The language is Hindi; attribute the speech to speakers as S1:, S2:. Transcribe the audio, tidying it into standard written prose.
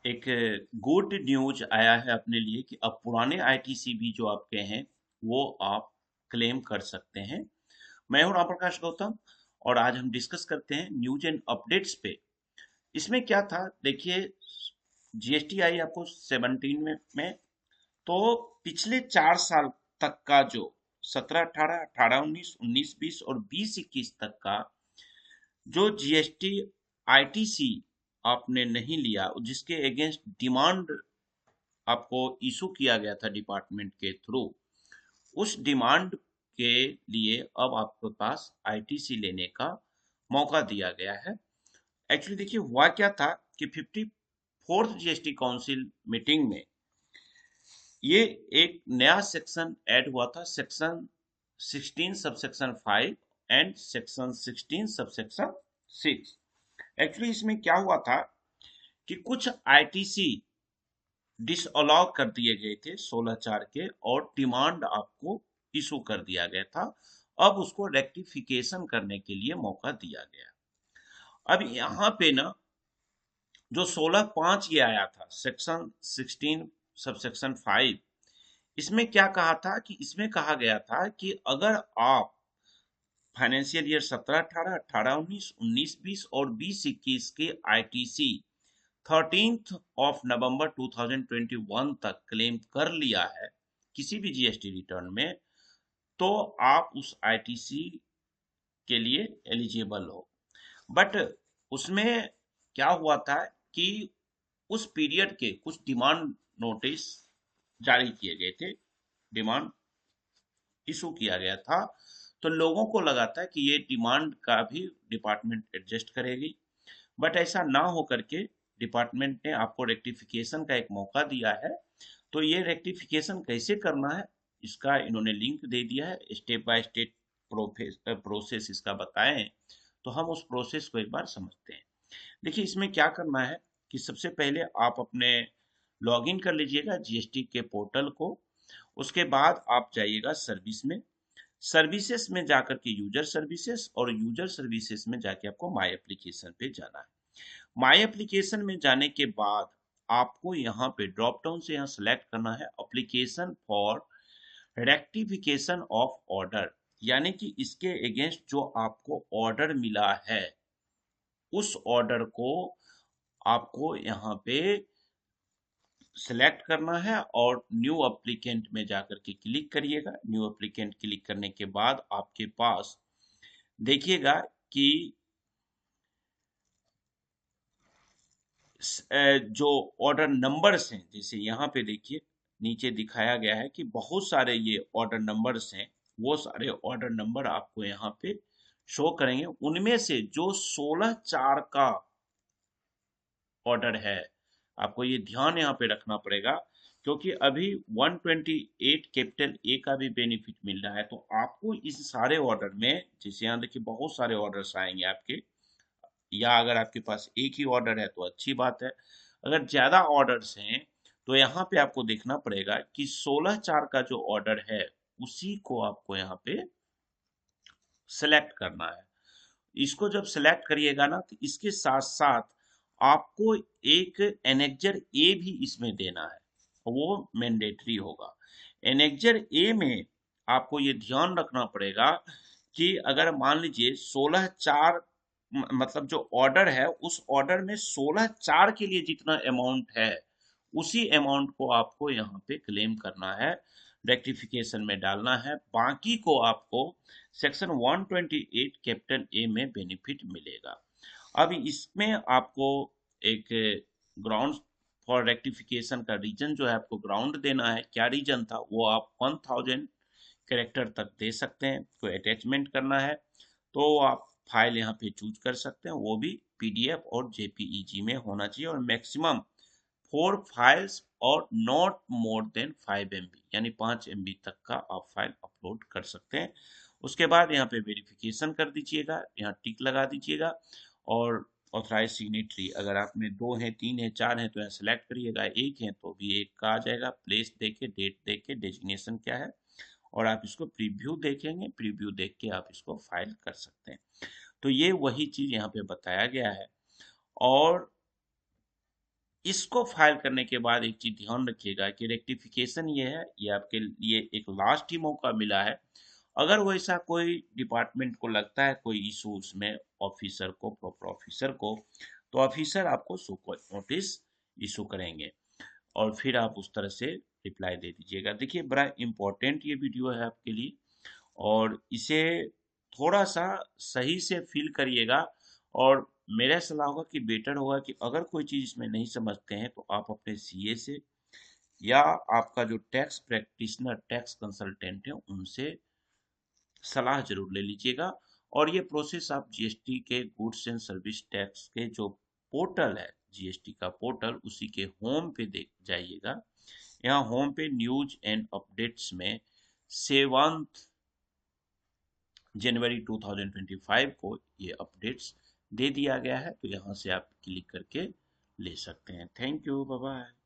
S1: एक गुड न्यूज आया है अपने लिए कि अब पुराने आईटीसी भी जो आपके हैं वो आप क्लेम कर सकते हैं। मैं हूं राम प्रकाश गौतम और आज हम डिस्कस करते हैं न्यूज एंड अपडेट्स पे। इसमें क्या था देखिए, जीएसटी आई आपको 17 में। तो पिछले 4 साल तक का जो 17-18, 18-19, 19-20 और 20-21 तक का जो जीएसटी आईटीसी आपने नहीं लिया, जिसके अगेंस्ट डिमांड आपको इशू किया गया था डिपार्टमेंट के थ्रू, उस डिमांड के लिए अब आपके पास आईटीसी लेने का मौका दिया गया है। एक्चुअली देखिए हुआ क्या था कि 54th जीएसटी काउंसिल मीटिंग में ये एक नया सेक्शन ऐड हुआ था, section 16 subsection 5 and section 16 subsection 6। Actually इसमें क्या हुआ था कि कुछ आईटीसी डिसअलाउ कर दिए गए थे 16/4 के, और डिमांड आपको इशू कर दिया गया था। अब उसको रेक्टिफिकेशन करने के लिए मौका दिया गया। अब यहाँ पे ना जो 16/5 ये आया था, सेक्शन 16 सबसेक्शन 5, इसमें क्या कहा था कि इसमें कहा गया था कि अगर आप फाइनेंशियल ईयर 17-18, 18-19, 19-20 और 20-21 के आईटीसी 13 नवंबर 2021 तक क्लेम कर लिया है किसी भी जीएसटी रिटर्न में, तो आप उस आईटीसी के लिए एलिजिबल हो। बट उसमें क्या हुआ था कि उस पीरियड के कुछ डिमांड नोटिस जारी किए गए थे, डिमांड इशू किया गया था। तो लोगों को लगा था कि ये डिमांड का भी डिपार्टमेंट एडजस्ट करेगी, बट ऐसा ना हो करके डिपार्टमेंट ने आपको रेक्टिफिकेशन का एक मौका दिया है। तो ये रेक्टिफिकेशन कैसे करना है, इसका इन्होंने लिंक दे दिया है, स्टेप बाय स्टेप प्रोसेस इसका बताए हैं। तो हम उस प्रोसेस को एक बार समझते हैं। देखिए इसमें क्या करना है कि सबसे पहले आप अपने लॉगिन कर लीजिएगा जीएसटी के पोर्टल को। उसके बाद आप जाइएगा सर्विस में, सर्विसेज में जाकर के यूजर सर्विसेज, और यूजर सर्विसेज में जाके आपको माई एप्लीकेशन पे जाना है। माई एप्लीकेशन में जाने के बाद आपको यहाँ पे ड्रॉप डाउन से यहाँ सेलेक्ट करना है application for rectification of order, यानी कि इसके अगेंस्ट जो आपको ऑर्डर मिला है उस ऑर्डर को आपको यहाँ पे सिलेक्ट करना है और न्यू एप्लीकेंट में जाकर के क्लिक करिएगा। न्यू एप्लीकेंट क्लिक करने के बाद आपके पास देखिएगा कि जो ऑर्डर नंबर्स हैं, जैसे यहाँ पे देखिए नीचे दिखाया गया है कि बहुत सारे ये ऑर्डर नंबर्स हैं। वो सारे ऑर्डर नंबर आपको यहाँ पे शो करेंगे। उनमें से जो 16/4 का ऑर्डर है, आपको ये ध्यान यहाँ पे रखना पड़ेगा, क्योंकि अभी 128 कैपिटल ए का भी बेनिफिट मिल रहा है। तो आपको इस सारे ऑर्डर में, जैसे यहाँ देखिए बहुत सारे ऑर्डर्स आएंगे आपके, या अगर आपके पास एक ही ऑर्डर है तो अच्छी बात है। अगर ज्यादा ऑर्डर्स हैं तो यहाँ पे आपको देखना पड़ेगा कि 16/4 का जो ऑर्डर है उसी को आपको यहाँ पे सेलेक्ट करना है। इसको जब सेलेक्ट करिएगा ना, तो इसके साथ साथ आपको एक एनेक्जर ए भी इसमें देना है, वो मैंडेटरी होगा। एनेक्जर ए में आपको ये ध्यान रखना पड़ेगा कि अगर मान लीजिए 16/4 मतलब जो ऑर्डर है उस ऑर्डर में 16/4 के लिए जितना अमाउंट है उसी अमाउंट को आपको यहाँ पे क्लेम करना है, रेक्टिफिकेशन में डालना है। बाकी को आपको सेक्शन 128 कैपिटल ए में बेनिफिट मिलेगा। अब इसमें आपको एक ग्राउंड फॉर रेक्टिफिकेशन का रीजन जो है आपको ग्राउंड देना है। क्या रीजन था वो आप 1000 कैरेक्टर तक दे सकते हैं। कोई अटैचमेंट करना है तो आप फाइल यहाँ पे चूज कर सकते हैं, वो भी पीडीएफ और जेपीईजी में होना चाहिए, और मैक्सिमम 4 फाइल्स और नॉट मोर देन 5 MB, यानी 5 MB तक का आप फाइल अपलोड कर सकते हैं। उसके बाद यहाँ पे वेरिफिकेशन कर दीजिएगा, यहाँ टिक लगा दीजिएगा, और ऑथराइज सिग्नेटरी अगर आप में 2 हैं, 3 हैं, 4 हैं तो यहाँ सेलेक्ट करिएगा, एक है तो भी एक का आ जाएगा। प्लेस देके, डेट देके, डेजिग्नेशन क्या है, और आप इसको प्रीव्यू देखेंगे, प्रीव्यू देख के आप इसको फाइल कर सकते हैं। तो ये वही चीज यहाँ पे बताया गया है। और इसको फाइल करने के बाद एक चीज ध्यान रखिएगा कि रेक्टिफिकेशन ये है, ये आपके लिए एक लास्ट ही मौका मिला है। अगर वैसा कोई डिपार्टमेंट को लगता है कोई इशू उसमें ऑफिसर को, प्रॉपर ऑफिसर को, तो ऑफिसर आपको सो नोटिस इशू करेंगे और फिर आप उस तरह से रिप्लाई दे दीजिएगा। देखिए बड़ा इम्पोर्टेंट ये वीडियो है आपके लिए, और इसे थोड़ा सा सही से फील करिएगा। और मेरा सलाह होगा कि बेटर होगा कि अगर कोई चीज़ इसमें नहीं समझते हैं तो आप अपने सीए से या आपका जो टैक्स प्रैक्टिशनर, टैक्स कंसल्टेंट है, उनसे सलाह जरूर ले लीजिएगा। और ये प्रोसेस आप जीएसटी के गुड्स एंड सर्विस टैक्स के जो पोर्टल है, जीएसटी का पोर्टल, उसी के होम पे देख जाइएगा। यहाँ होम पे न्यूज एंड अपडेट्स में 7 जनवरी 2025 को ये अपडेट्स दे दिया गया है, तो यहाँ से आप क्लिक करके ले सकते हैं। Thank you, bye bye.